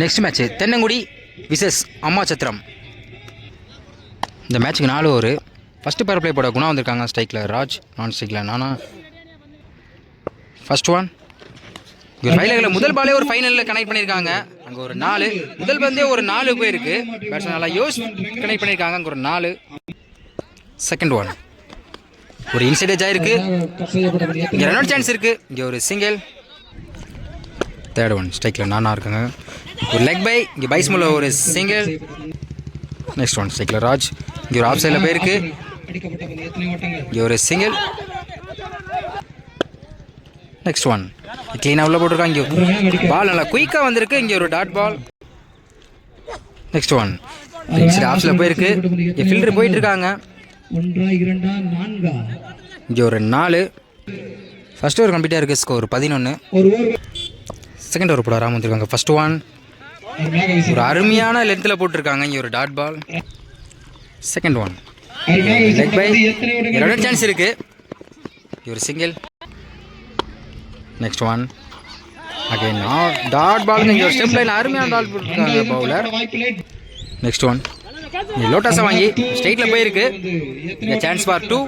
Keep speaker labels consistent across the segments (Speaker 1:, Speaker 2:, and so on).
Speaker 1: Next match Thennangudi versus அம்மா சத்திரம். இந்த மேட்ச்சுக்கு 4 ஓவர். ஃபஸ்ட்டு பேர் பிளே போட குணா வந்திருக்காங்க. ஸ்ட்ரைக்கில் ராஜ், நான் ஸ்ட்ரைக்கில் நானா. ஃபர்ஸ்ட் ஒன் ஒரு ஃபைனலில் முதல் பாலே ஒரு ஃபைனலில் கனெக்ட் பண்ணியிருக்காங்க. அங்கே ஒரு 4 முதல் பந்தே ஒரு 4 போயிருக்கு. பேட்ஸ்மேன் நல்லா கனெக்ட் பண்ணியிருக்காங்க. அங்கே ஒரு 4. செகண்ட் ஒன் ஒரு இன்சைடேஜ் ஆயிருக்கு. இங்கே ரன் அவுட் சான்ஸ் இருக்குது. இங்கே ஒரு சிங்கிள். தேர்ட் ஒன் ஸ்ட்ரைக்கில் நானா இருக்காங்க. ஒரு லெக் பை. இங்கே பைஸ்முல்ல ஒரு சிங்கிள். நெக்ஸ்ட் ஒன் ஸ்ட்ரைக்கில் ராஜ். இங்கே ஒரு ஆஃப் சைடில் போயிருக்கு. இங்கே ஒரு சிங்கிள். நெக்ஸ்ட் ஒன் க்ளீனாக உள்ள போட்டிருக்காங்க. இங்கே பால் நல்லா குயிக்காக வந்திருக்கு. இங்கே ஒரு டாட் பால். நெக்ஸ்ட் ஒன் ஆஃப்ஸில் போயிருக்கு. இங்கே ஃபில்டர் போயிட்டு இருக்காங்க. இங்கே ஒரு 4. ஃபர்ஸ்ட் ஓவர் கம்ப்ளீட்டாக இருக்குது. ஸ்கோர் 11. செகண்ட் ஓவர் போட ராம் வந்துருக்காங்க. ஃபர்ஸ்ட் ஒன் ஒரு அருமையான லென்த்தில் போட்டிருக்காங்க. இங்கே ஒரு dot ball. Second one leg bye. Run chance இருக்கு. ஒரு single. Next one again dot ball. இங்கே ஒரு ஸ்டெப் லைன் அருமையான டாட் போட்டிருக்காங்க பவுலர். நெக்ஸ்ட் ஒன் லோட்டஸை வாங்கி ஸ்ட்ரைட்டில் போயிருக்கு. இங்கே சான்ஸ் ஃபார் 2.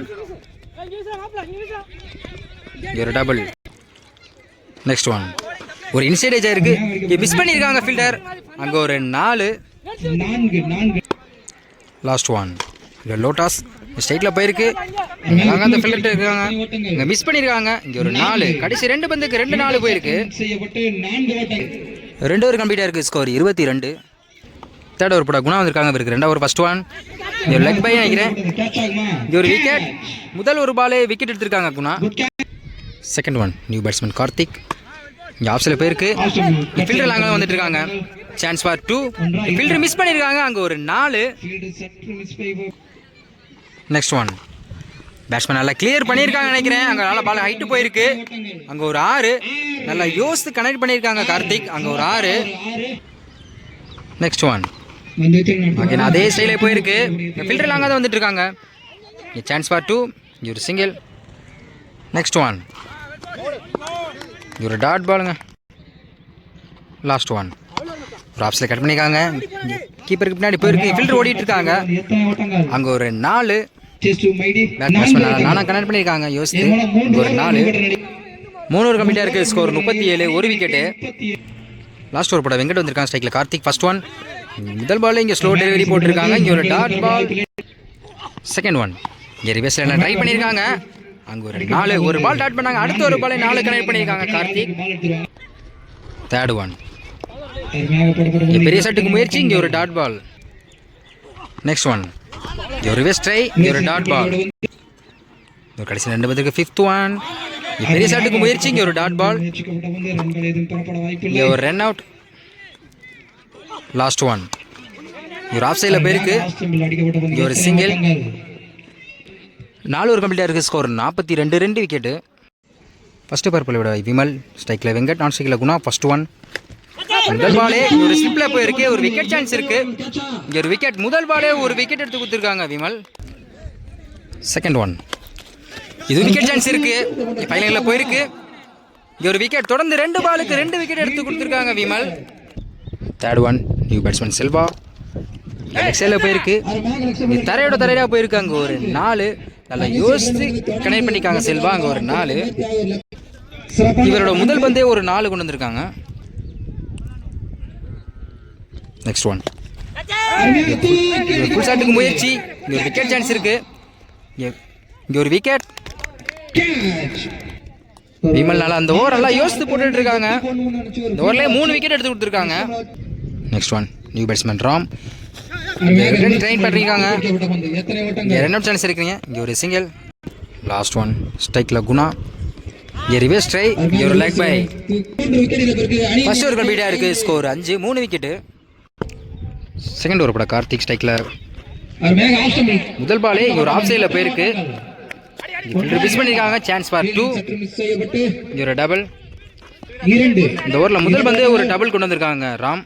Speaker 1: இங்கே ஒரு டபுள். நெக்ஸ்ட் ஒன் ஒரு இன்சைடேஜ் ஆயிருக்கு. இங்கே மிஸ் பண்ணியிருக்காங்க ஃபீல்டர். அங்கே ஒரு 4. லாஸ்ட் ஒன் இங்கே லோட்டாஸ் ஸ்ட்ரைட்டில் போயிருக்கு. அங்கே அந்த ஃபீல்டர் இருக்காங்க. இங்கே மிஸ் பண்ணியிருக்காங்க. இங்கே ஒரு 4. கடைசி 2 பந்துக்கு 2 4 போயிருக்கு. 2 ஓவர் கம்ப்ளீட்டாக இருக்குது. ஸ்கோர் 22. தேர்ட் ஓவர் போட குணா வந்திருக்காங்க. இருக்கு 2 ஓவர். ஃபர்ஸ்ட் ஒன் இங்கே ஒரு லெக் பை நினைக்கிறேன். இங்கே ஒரு விக்கெட். முதல் ஒரு பாலே விக்கெட் எடுத்திருக்காங்க Guna. Second one new batsman Karthik. இங்கே ஆப்ஸில் போயிருக்கு. ஃபீல்டர் அங்கே வந்துட்டு இருக்காங்க. Chance for 2. ஃபீல்டர் மிஸ் பண்ணியிருக்காங்க. அங்கே ஒரு 4. நெக்ஸ்ட் ஒன் பேட்ஸ்மேன் நல்லா கிளியர் பண்ணியிருக்காங்க நினைக்கிறேன். அங்கே நல்லா பால் ஹைட்டு போயிருக்கு. அங்கே ஒரு 6. நல்லா யோசித்து கனெக்ட் பண்ணியிருக்காங்க கார்த்திக். அங்கே ஒரு 6. நெக்ஸ்ட் ஒன் ஓகே அதே ஸ்டைலே போயிருக்கு. ஃபீல்டர் அங்கே தான் வந்துட்டு இருக்காங்க. Chance for 2. இங்கே ஒரு சிங்கிள். நெக்ஸ்ட் ஒன் ஒரு டாட் பாலுங்க. லாஸ்ட் ஒன் ஒரு ஆப்ஸில் கட் பண்ணியிருக்காங்க. கீப்பருக்கு பின்னாடி போயிருக்கு. ஃபீல்டர் ஓடிட்டு இருக்காங்க. அங்கே ஒரு 4. பேட்ஸ்மேன் நானா கனெக்ட் பண்ணியிருக்காங்க. யோசித்து இங்கே ஒரு 4. 3 ஓவர் கம்ப்ளீட்டாக இருக்குது. ஸ்கோர் 37. ஒரு விக்கெட்டு. லாஸ்ட் ஓவர் போட வெங்கட் வந்திருக்காங்க. ஸ்ட்ரைக்கில் கார்த்திக். ஃபர்ஸ்ட் ஒன் முதல் பால் இங்கே ஸ்லோ டெலிவரி போட்டிருக்காங்க. இங்கே ஒரு டாட் பால். செகண்ட் ஒன் இங்கே ரிவர்ஸில் என்ன ட்ரை பண்ணியிருக்காங்க. அங்கே ஒரு 4. ஒரு பால் டாட் பண்ணாங்க. அடுத்த ஒரு பாலை 4 கனெக்ட் பண்ணியிருக்காங்க கார்த்திக். தேர்ட் ஒன் பெரிய சட்டுக்கு முயற்சி. இங்கே ஒரு டாட் பால். நெக்ஸ்ட் ஒன் ஒரு ரிவர்ஸ் ட்ரை. இங்கே ஒரு டாட் பால். ஒரு கடைசி 2 பந்துக்கு ஃபிஃப்த் ஒன் பெரிய சட்டுக்கு முயற்சி. இங்கே ஒரு டாட் பால். இங்கே ஒரு ரன் அவுட். லாஸ்ட் ஒன் ஒரு ஆஃப் சைடில் போயிருக்கு. இங்கே ஒரு சிங்கிள். 4 ஓவர் கம்ப்ளீட்டாக இருக்குது. ஸ்கோர் 42. 2 விக்கெட்டு. ஃபஸ்ட்டு பர்பிள் விட விமல். ஸ்ட்ரைக்கில் வெங்கட், நான் ஸ்ட்ரைக்கில் குணா. ஃபர்ஸ்ட் ஒன் முதல் பாலே ஒரு ஸ்லிப்பில் போயிருக்கு. ஒரு விக்கெட் சான்ஸ் இருக்குது. இங்கே ஒரு விக்கெட். முதல் பாலே ஒரு விக்கெட் எடுத்து கொடுத்துருக்காங்க விமல். செகண்ட் ஒன் இது விக்கெட் சான்ஸ் இருக்குது. ஃபைனலில் போயிருக்கு. இங்கே ஒரு விக்கெட். தொடர்ந்து 2 பாலுக்கு 2 விக்கெட் எடுத்து கொடுத்துருக்காங்க Vimal. Third one new batsman Selva. எக்ஸலில் போயிருக்கு. தரையோட தரையாக போயிருக்கு. அங்கே ஒரு 4. நல்லா யோசித்து கனெக்ட் பண்ணிக்காங்க செல்வா. அங்கே ஒரு 4. இவரோட முதல் பந்தே ஒரு 4 கொண்டு வந்திருக்காங்க. நெக்ஸ்ட் ஒன் ஃபுல் ஷாட்டுக்கு முயற்சி. இங்கே ஒரு விக்கெட் சான்ஸ் இருக்கு. இங்கே ஒரு விக்கெட். விமல் நல்லா அந்த ஓவர் நல்லா யோசித்து போட்டுட்டு இருக்காங்க. இந்த ஓவர்லேயே 3 விக்கெட் எடுத்து கொடுத்துருக்காங்க. Next one new batsman Ram. Train பண்ணிருக்காங்க. இங்கே ரன் அவுட் சான்ஸ் இருக்குங்க. இங்கே ஒரு சிங்கிள். லாஸ்ட் ஒன் ஸ்ட்ரைக்கில் குணா. இங்கே ரிவர்ஸ் ட்ரை. இங்கே ஒரு லெக் பை. ஃபர்ஸ்ட் ஓவர் கம்ப்ளீட்டாக இருக்குது. ஸ்கோர் 5. 3 விக்கெட்டு. செகண்ட் ஓவர் போட கார்த்திக். ஸ்ட்ரைக்கில் முதல் பாலே இங்கே ஒரு ஆஃப் சைடில் போயிருக்கு. மிஸ் பண்ணியிருக்காங்க. Chance for 2. இங்கே ஒரு டபுள். இந்த ஓவரில் முதல் பந்து ஒரு டபுள் கொண்டு வந்திருக்காங்க ராம்.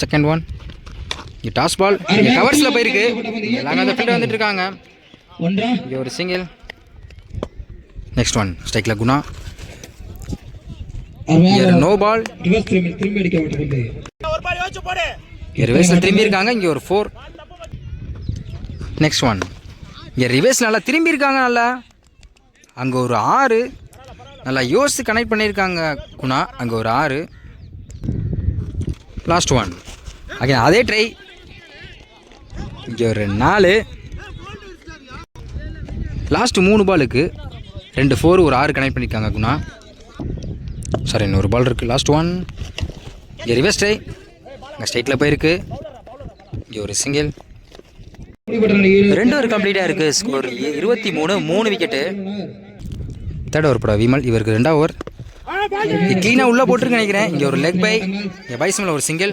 Speaker 1: செகண்ட் ஒன் இங்கே டாஸ் பால். இங்கே கவர்ஸில் போயிருக்கு. எல்லாமே அந்த ஃபீல்டர் வந்துட்டு இருக்காங்க. இங்கே ஒரு சிங்கிள். நெக்ஸ்ட் ஒன் ஸ்ட்ரைக்கில் குணா. இங்கே ஒரு நோ பால். இங்கே ரிவர்ஸில் திரும்பி இருக்காங்க. இங்கே ஒரு 4. Next one. இங்கே ரிவர்ஸ் நல்லா திரும்பி இருக்காங்க. நல்லா அங்கே ஒரு 6. நல்லா யோசித்து கனெக்ட் பண்ணியிருக்காங்க குணா. அங்கே ஒரு 6. Last one. அதே ட்ரை. இங்கே ஒரு 4. லாஸ்ட் 3 பாலுக்கு 2 4 ஒரு 6 கனெக்ட் பண்ணியிருக்காங்க குணா. சாரி, இன்னொரு பால் இருக்குது. Last one. இங்கே ரிவர்ஸ் ட்ரை. அங்கே ஸ்ட்ரைட்டில் போயிருக்கு. இங்கே ஒரு சிங்கிள். 2 ஓவர் கம்ப்ளீட்டாக இருக்குது. ஸ்கோர் 23. 3 விக்கெட்டு. தேர்ட் ஓவர் போட விமல். இவருக்கு 2வது ஓவர். க்ளீனாக உள்ளே போட்டுருக்கு நினைக்கிறேன். இங்கே ஒரு லெக் பை. இங்கே பைஸ்மில் ஒரு சிங்கிள்.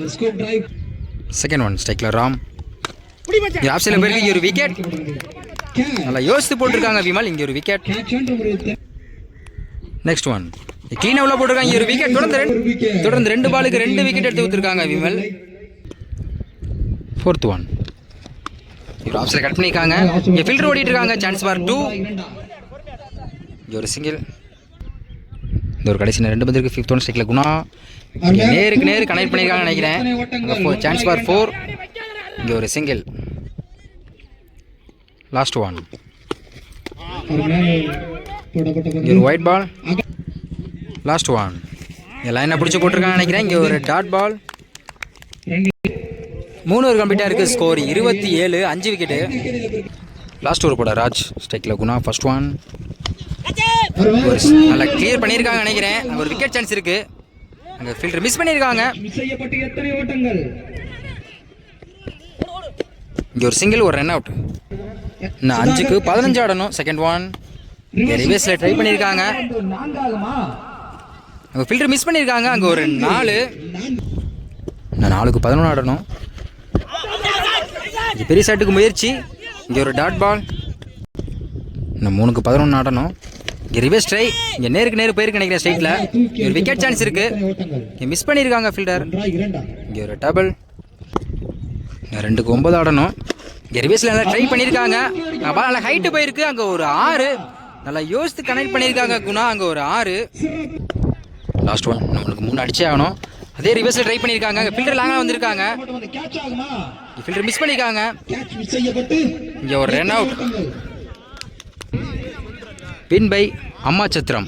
Speaker 1: Second one. ஸ்ட்ரைக்கில் ராம். இங்கே ஆஃப் சைடில் போயிருக்கு. இங்கே ஒரு விக்கெட். நல்லா யோசித்து போட்டிருக்காங்க விமல். இங்கே ஒரு விக்கெட். Next one. க்ளீனாக உள்ள போட்டிருக்காங்க. இங்கே ஒரு விக்கெட். தொடர்ந்து 2 பாலுக்கு 2 விக்கெட் எடுத்து கொடுத்துருக்காங்க விமல். Fourth one. இவர் ஆஃப் சைடில் கட் பண்ணியிருக்காங்க. இங்கே ஃபில்டர் ஓடிட்டு இருக்காங்க. Chance for 2. இங்கே ஒரு சிங்கிள். இந்த ஒரு கடைசி 2 பந்திருக்கு. 5th one. ஸ்ட்ரைக்கில் குணா. இங்கே நேருக்கு நேரு கனெக்ட் பண்ணியிருக்காங்கன்னு நினைக்கிறேன். Chance for 4. இங்கே ஒரு சிங்கிள். Last one. இங்கே ஒரு ஒயிட் பால். Last one. இங்கே லைனை பிடிச்சி போட்டிருக்காங்கன்னு நினைக்கிறேன். இங்கே ஒரு டாட் பால். 3 ஓவர் கம்ப்ளீட்டாக இருக்குது. ஸ்கோர் 27. 5 விக்கெட்டு. லாஸ்ட் ஓவர் போட ராஜ். ஸ்ட்ரைக்கில் குணா. First one. நல்லா கிளியர் பண்ணியிருக்காங்க நினைக்கிறேன். அங்கே ஒரு விக்கெட் சான்ஸ் இருக்குது. அங்கே ஃபீல்டர் மிஸ் பண்ணியிருக்காங்க. இங்கே ஒரு சிங்கிள், ஒரு ரன் அவுட். இன்னும் 5க்கு 15 ஆடணும். Second one. இங்கே ரிவர்ஸில் ட்ரை பண்ணியிருக்காங்க. அங்கே ஃபீல்டர் மிஸ் பண்ணியிருக்காங்க. அங்கே ஒரு 4. இன்னும் 4க்கு 11 ஆடணும். இங்கே பெரிய ஷாட்டுக்கு முயற்சி. இங்கே ஒரு டாட் பால். இன்னும் 3க்கு 11 ஆடணும். இங்கே ரிவர்ஸ் ட்ரை. இங்கே நேருக்கு நேரு போயிருக்கு நினைக்கிறேன். ஸ்ட்ரைட்டில் இங்கே ஒரு விக்கெட் சான்ஸ் இருக்குது. இங்கே மிஸ் பண்ணியிருக்காங்க ஃபீல்டர். இங்கே ஒரு டபுள். இன்னும் 2க்கு 9 ஆடணும். இங்கே ரிவர்ஸில் நல்லா ட்ரை பண்ணியிருக்காங்க. நல்லா ஹைட்டு போயிருக்கு. அங்கே ஒரு 6. நல்லா யோசித்து கனெக்ட் பண்ணியிருக்காங்க குணா. அங்கே ஒரு 6. Last one. நம்மளுக்கு 3 அடிச்சே ஆகணும். அதே ரிவர்ஸில் ட்ரை பண்ணியிருக்காங்க. அங்கே ஃபில்டர் லாங்காக வந்திருக்காங்க. ஃபில்டர் மிஸ் பண்ணியிருக்காங்க. இங்கே ஒரு ரன் அவுட். வின் பை அம்மா சத்திரம்.